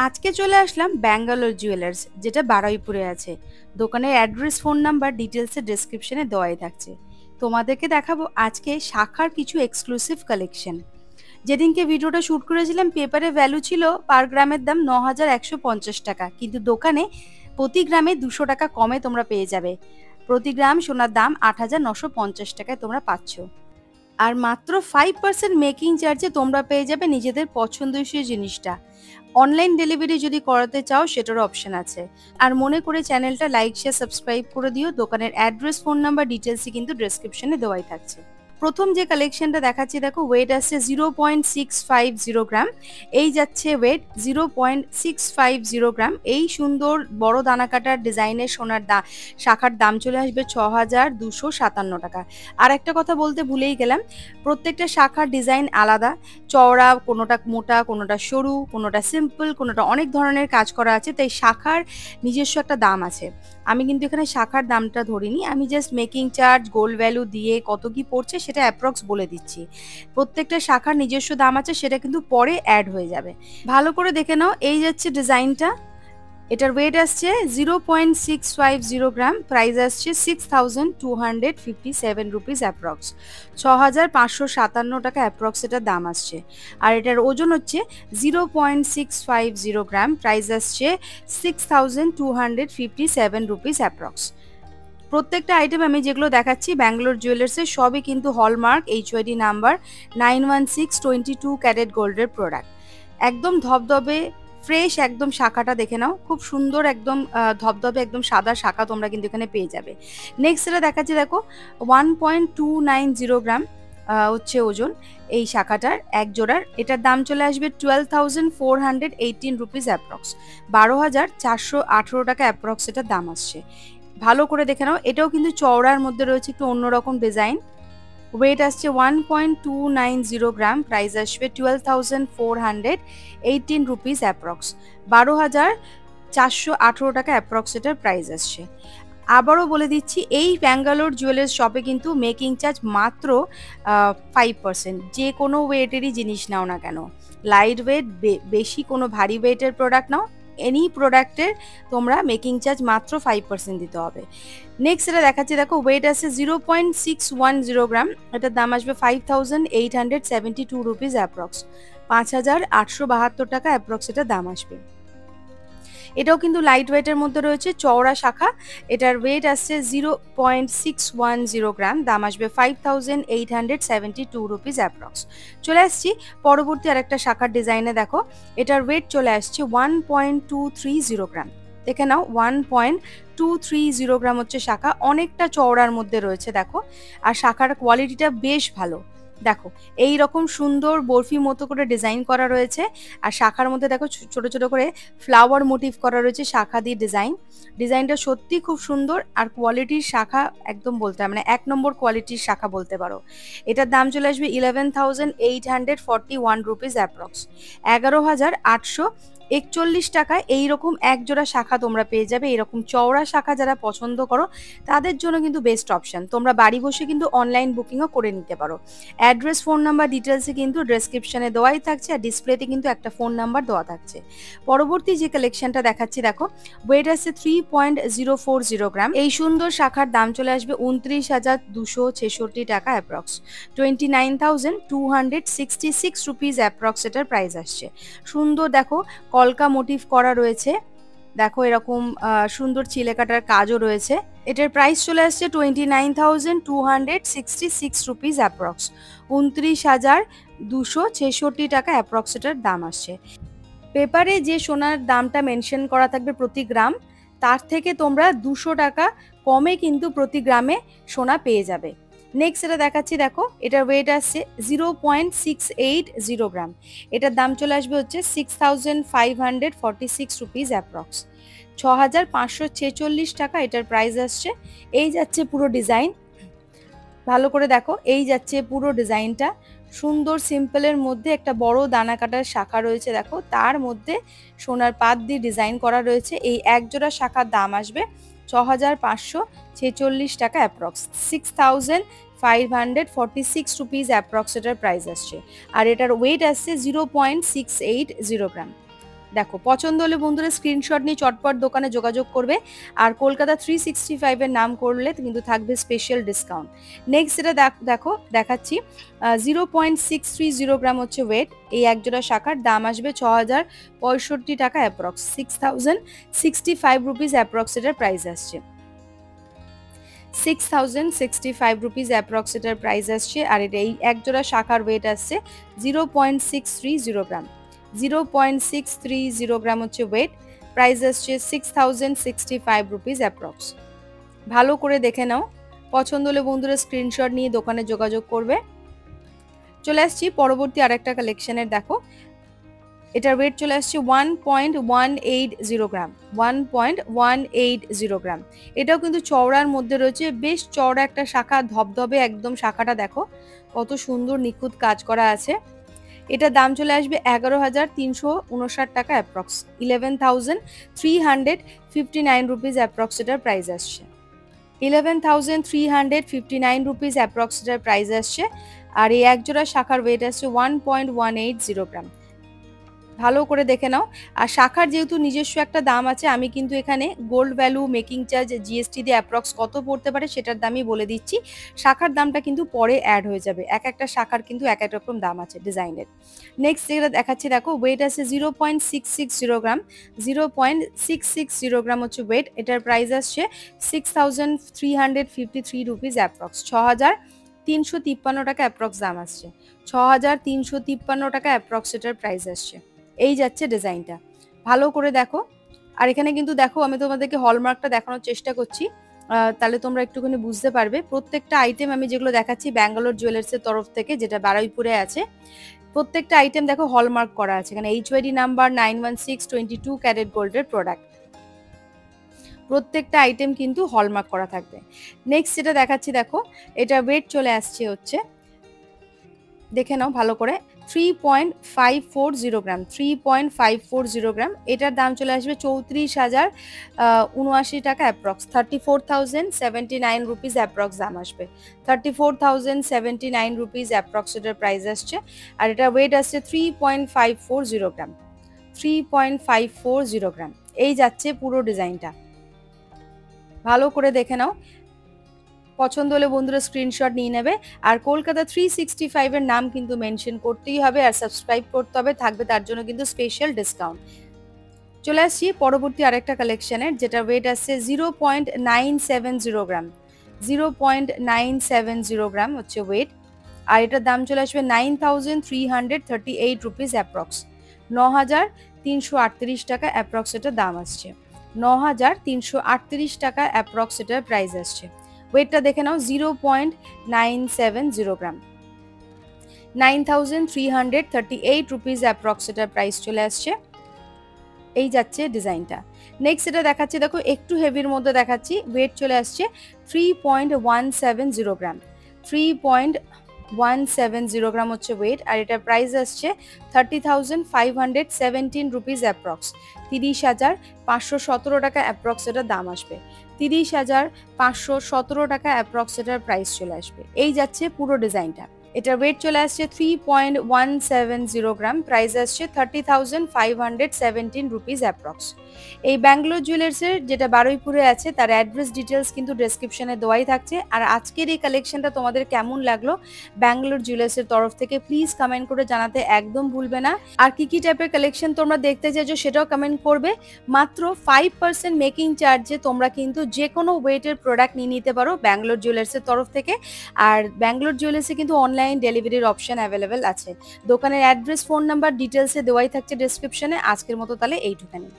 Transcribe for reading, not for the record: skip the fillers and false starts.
আজকে চলে আসলাম ব্যাঙ্গালোর জুয়েলার্স, যেটা বারুইপুরে আছে। দোকানের অ্যাড্রেস, ফোন নাম্বার, ডিটেলসের ডেসক্রিপশনে দেওয়াই থাকছে। তোমাদেরকে দেখাবো আজকে শাখার কিছু এক্সক্লুসিভ কালেকশন। যেদিনকে ভিডিওটা শ্যুট করেছিলাম পেপারে ভ্যালু ছিল পার গ্রামের দাম ৯,১৫০ টাকা, কিন্তু দোকানে প্রতি গ্রামে ২০০ টাকা কমে তোমরা পেয়ে যাবে। প্রতি গ্রাম সোনার দাম ৮,৯৫০ টাকায় তোমরা পাচ্ছ। আর মাত্র 5% মেকিং চার্জে তোমরা পেয়ে যাবে নিজেদের পছন্দসই জিনিসটা। অনলাইন ডেলিভারি যদি করাতে চাও সেটারও অপশন আছে। আর মনে করে চ্যানেলটা লাইক, শেয়ার, সাবস্ক্রাইব করে দিও। দোকানের অ্যাড্রেস, ফোন নাম্বার, ডিটেলসই কিন্তু ডেসক্রিপশনে দেওয়াই থাকছে। প্রথম যে কালেকশনটা দেখাচ্ছি দেখো, ওয়েট আসছে 0.650 গ্রাম। এই যাচ্ছে ওয়েট 0.650 গ্রাম। এই সুন্দর বড় দানা কাটার ডিজাইনের সোনার শাখার দাম চলে আসবে 6,257 টাকা। আর একটা কথা বলতে ভুলেই গেলাম, প্রত্যেকটা শাখার ডিজাইন আলাদা। চওড়া, কোনোটা মোটা, কোনোটা সরু, কোনোটা সিম্পল, কোনোটা অনেক ধরনের কাজ করা আছে, তাই শাখার নিজস্ব একটা দাম আছে। আমি কিন্তু এখানে শাখার দামটা ধরিনি, আমি just making charge, gold value দিয়ে কত কি পড়ছে সেটা অ্যাপ্রক্স বলে দিচ্ছি। প্রত্যেকটা শাখার নিজস্ব দাম আছে, সেটা কিন্তু পরে অ্যাড হয়ে যাবে। ভালো করে দেখে নাও। এই যাচ্ছে ডিজাইনটা, এটার ওয়েট আসছে 0.650 গ্রাম। প্রাইস আসছে 6,257 রুপিস অ্যাপ্রক্স। 6,557 টাকা অ্যাপ্রক্স এটার দাম আসছে। আর এটার ওজন হচ্ছে 0.650 গ্রাম। প্রাইস আসছে 6,257 রুপিস অ্যাপ্রক্স। প্রত্যেকটা আইটেম আমি যেগুলো দেখাচ্ছি ব্যাঙ্গালোর জুয়েলার্সের, সবই কিন্তু হলমার্ক HYD নাম্বার 91622 ক্যারেট গোল্ডের প্রোডাক্ট। একদম ধবধবে ফ্রেশ একদম শাখাটা দেখে নাও, খুব সুন্দর একদম ধবধবে একদম সাদা শাখা তোমরা কিন্তু এখানে পেয়ে যাবে। নেক্সট এটা দেখাচ্ছি দেখো, 1.290 গ্রাম হচ্ছে ওজন এই শাখাটার এক জোড়ার। এটার দাম চলে আসবে 12,418 রুপিস অ্যাপ্রক্স। 12,418 টাকা অ্যাপ্রক্স এটার দাম আসছে। ভালো করে দেখে নাও, এটাও কিন্তু চওড়ার মধ্যে রয়েছে, একটু অন্যরকম ডিজাইন। ওয়েট আসছে 1.290 গ্রাম। প্রাইস আসবে 12,418 রুপিস অ্যাপ্রক্স। 12,418 টাকা অ্যাপ্রক্স এটার প্রাইস আসছে। আবারও বলে দিচ্ছি, এই ব্যাঙ্গালোর জুয়েলার্স শপে কিন্তু মেকিং চার্জ মাত্র 5%। যে কোনো ওয়েটেরই জিনিস নাও না কেন, লাইট ওয়েট, বেশি কোনো ভারী ওয়েটের প্রোডাক্ট নাও, এনি প্রোডাক্টের তোমরা মেকিং চার্জ মাত্র 5% দিতে হবে। নেক্সট এটা দেখাচ্ছি দেখো, ওয়েট আছে 0.610 গ্রাম। এটার দাম আসবে 5,872 রুপিস অ্যাপ্রক্স। 5,872 টাকা অ্যাপ্রক্স এটার দাম আসবে। এটাও কিন্তু লাইট ওয়েটের মধ্যে রয়েছে, চওড়া শাখা। এটার ওয়েট আসছে 0.610 গ্রাম। দাম আসবে 5,872 রুপিস অ্যাপ্রক্স। চলে আসছি পরবর্তী আরেকটা শাখার ডিজাইনে। দেখো, এটার ওয়েট চলে আসছে 1.230 গ্রাম। দেখে নাও, 1.230 গ্রাম হচ্ছে শাখা। অনেকটা চওড়ার মধ্যে রয়েছে দেখো, আর শাখার কোয়ালিটিটা বেশ ভালো। দেখো, এই রকম সুন্দর বরফি মতো করে ডিজাইন করা রয়েছে। আর শাখার মধ্যে দেখো ছোট ছোট করে ফ্লাওয়ার মোটিভ করা রয়েছে শাখা দিয়ে ডিজাইনটা সত্যি খুব সুন্দর। আর কোয়ালিটির শাখা একদম বলতে হয়, মানে 1 নম্বর কোয়ালিটির শাখা বলতে পারো। এটার দাম চলে আসবে 11,841 রুপিস অ্যাপ্রক্স। 11,841 টাকায় এইরকম এক জোড়া শাখা তোমরা পেয়ে যাবে। এরকম চওড়া শাখা যারা পছন্দ করো তাদের জন্য কিন্তু বেস্ট অপশন। তোমরা বাড়ি বসে কিন্তু অনলাইন বুকিংও করে নিতে পারো। অ্যাড্রেস, ফোন নাম্বার, ডিটেলসে কিন্তু ডেসক্রিপশনে দেওয়াই থাকছে, আর ডিসপ্লেতে কিন্তু একটা ফোন নাম্বার দেওয়া থাকছে। পরবর্তী যে কালেকশনটা দেখাচ্ছি দেখো, ওয়েট আছে 3.040 গ্রাম। এই সুন্দর শাখার দাম চলে আসবে 29,266 টাকা অ্যাপ্রক্স। 29,266 রুপিস অ্যাপ্রক্স এটার প্রাইস আসছে। সুন্দর দেখো, কলকা মোটিভ করা রয়েছে। দেখো, এরকম সুন্দর চিলে কাটার কাজও রয়েছে। এটার প্রাইস চলে আসছে 29,266 রুপিস অ্যাপ্রক্স। 29,266 টাকা অ্যাপ্রক্স এটার দাম আসছে। পেপারে যে সোনার দামটা মেনশন করা থাকবে প্রতি গ্রাম, তার থেকে তোমরা 200 টাকা কমে কিন্তু প্রতি গ্রামে সোনা পেয়ে যাবে। নেক্সট এটা দেখাচ্ছি দেখো, এটার ওয়েট আসছে 0.680 গ্রাম। এটার দাম চলে আসবে হচ্ছে 6,546 রুপিস অ্যাপ্রক্স। 6,546 টাকা এটার প্রাইস আসছে। এই যাচ্ছে পুরো ডিজাইন। ভালো করে দেখো, এই যাচ্ছে পুরো ডিজাইনটা। সুন্দর সিম্পলের মধ্যে একটা বড় দানা কাটার শাখা রয়েছে দেখো, তার মধ্যে সোনার পাত দিয়ে ডিজাইন করা রয়েছে। এই এক জোড়া শাখার দাম আসবে 6,546 টাকা অ্যাপ্রক্স। 6,546 রুপিস অ্যাপ্রক্স এটার প্রাইস আসছে। আর এটার ওয়েট আসছে 0.680 গ্রাম। দেখো পছন্দ হলে বন্ধুরা স্ক্রিনশট নিয়ে চটপট দোকানে যোগাযোগ করবে। আর কলকাতা 365 এর নাম করলে কিন্তু থাকবে স্পেশাল ডিসকাউন্ট। নেক্সট এটা দেখো দেখাচ্ছি 0.630 গ্রাম হচ্ছে ওয়েট। এই একজোড়া শাখার দাম আসবে 6065 টাকা অ্যাপ্রক্স, 6065 রুপিস অ্যাপ্রক্স এটার প্রাইস আসছে। 6065 রুপিস অ্যাপ্রক্স এটার প্রাইস আসছে। আর এটা এই একজোড়া শাখার ওয়েট আসছে 0.630 গ্রাম। 0.630 গ্রাম হচ্ছে ওয়েট, প্রাইস আসছে 6065 রুপিস অ্যাপ্রক্স। ভালো করে দেখে নাও, পছন্দ হলে বন্ধুরা স্ক্রিনশট নিয়ে দোকানে যোগাযোগ করবে। চলে আসছি পরবর্তী আরেকটা কালেকশনের। দেখো এটার ওয়েট চলে আসছে 1.180 গ্রাম। 1.180 গ্রাম। এটাও কিন্তু চওড়ার মধ্যে রয়েছে, বেশ চওড়া একটা শাখা, ধবধবে একদম শাখাটা দেখো কত সুন্দর নিখুঁত কাজ করা আছে। এটার দাম চলে আসবে 11,359 টাকা অ্যাপ্রক্স, 11,359 রুপিস অ্যাপ্রক্স এটার প্রাইস আসছে। 11,359 রুপিস অ্যাপ্রক্স এটার প্রাইস আসছে। আর এই একজোড়া শাখার ওয়েট আসছে 1.180 গ্রাম। ভালো করে দেখে নাও। আর শাখার যেহেতু নিজস্ব একটা দাম আছে, আমি কিন্তু এখানে gold value, making charge, GST দিয়ে অ্যাপ্রক্স কত পড়তে পারে সেটার দামই বলে দিচ্ছি। শাখার দামটা কিন্তু পরে অ্যাড হয়ে যাবে, এক একটা শাখার কিন্তু এক এক রকম দাম আছে ডিজাইনের। নেক্সট যেটা দেখাচ্ছি দেখো, ওয়েট আছে 0.660 গ্রাম। 0.660 গ্রাম হচ্ছে ওয়েট, এটার প্রাইস আসছে 6353 রুপিস অ্যাপ্রক্স, 6353 টাকা অ্যাপ্রক্স দাম আসছে। 6353 টাকা অ্যাপ্রক্স এটার প্রাইস আসছে। এই যাচ্ছে ডিজাইনটা, ভালো করে দেখো। আর এখানে কিন্তু দেখো আমি তোমাদেরকে হলমার্কটা দেখানোর চেষ্টা করছি, তাহলে তোমরা একটুখানি বুঝতে পারবে। প্রত্যেকটা আইটেম আমি যেগুলো দেখাচ্ছি ব্যাঙ্গালোর জুয়েলার্সের তরফ থেকে, যেটা বারুইপুরে আছে, প্রত্যেকটা আইটেম দেখো হলমার্ক করা আছে। এখানে HYD নাম্বার 916 22 ক্যারেট গোল্ডের প্রোডাক্ট, প্রত্যেকটা আইটেম কিন্তু হলমার্ক করা থাকবে। নেক্সট যেটা দেখাচ্ছি দেখো, এটা ওয়েট চলে আসছে হচ্ছে, দেখে নাও ভালো করে, 3.540 গ্রাম। 3.540 গ্রাম, এটার দাম চলে আসবে 34,079 টাকা অ্যাপ্রক্স, 34,079 রুপিস অ্যাপ্রক্স দাম আসবে। 34,079 রুপিস অ্যাপ্রক্স এটার প্রাইস আসছে। আর এটা ওয়েট আসছে 3.540 গ্রাম। 3.540 গ্রাম। এই যাচ্ছে পুরো ডিজাইনটা, ভালো করে দেখে নাও। পছন্দ হলে বন্ধুরা স্ক্রিনশট নিয়ে নেবে। আর কলকাতা 365 এর নাম কিন্তু মেনশন করতেই হবে, আর সাবস্ক্রাইব করতে হবে, থাকবে তার জন্য কিন্তু স্পেশাল ডিসকাউন্ট। চলে আসছি পরবর্তী আরেকটা কালেকশনের, যেটা ওয়েট আসছে 0.970 গ্রাম। 0.970 গ্রাম হচ্ছে ওয়েট। আর এটার দাম চলে আসবে 9,338 রুপিস অ্যাপ্রক্স, 9,338 টাকা অ্যাপ্রক্স এটার দাম আসছে। 9,338 টাকা অ্যাপ্রক্স এটার প্রাইস আসছে। ওয়েটটা দেখে নাও, 0.970 গ্রাম। 9,338 রুপিস অ্যাপ্রক্স এটার প্রাইস চলে আসছে। এই যাচ্ছে ডিজাইনটা। নেক্সট এটা দেখাচ্ছি দেখো, একটু হেভির মধ্যে দেখাচ্ছি। ওয়েট চলে আসছে 3.170 গ্রাম। 3.170 গ্রাম হচ্ছে ওয়েট। আর এটার প্রাইস আসছে 30,517 রুপিস অ্যাপ্রক্স, 30,517 টাকা অ্যাপ্রক্স এটার দাম আসবে। 30,517 টাকা অ্যাপ্রক্স এটার প্রাইস চলে আসবে। এই যাচ্ছে পুরো ডিজাইনটা। এটার ওয়েট চলে আসছে 3.170 গ্রাম, প্রাইস আসছে 30,517 রুপিস অ্যাপ্রক্স। এই ব্যাঙ্গালোর জুয়েলার্সের যেটা বারুইপুরে আছে তার অ্যাড্রেস ডিটেলস কিন্তু ডেসক্রিপশনে দেওয়াই থাকছে। আর আজকের এই কালেকশনটা তোমাদের কেমন লাগলো ব্যাঙ্গালোর জুয়েলার্সের তরফ থেকে প্লিজ কমেন্ট করে জানাতে একদম ভুলবে না। আর কি কি টাইপের কালেকশন তোমরা দেখতে চাইছো সেটাও কমেন্ট করবে। মাত্র 5% মেকিং চার্জে তোমরা কিন্তু যে কোনো ওয়েটের প্রোডাক্ট নিয়ে নিতে পারো ব্যাঙ্গালোর জুয়েলার্সের তরফ থেকে। আর ব্যাঙ্গালোর জুয়েলার্সে কিন্তু অনলাইন ডেলিভারির অপশন অ্যাভেলেবেল আছে। দোকানের অ্যাড্রেস, ফোন নাম্বার ডিটেলসে দেওয়াই থাকছে ডেসক্রিপশনে। আজকের মতো তাহলে এইটুখানি।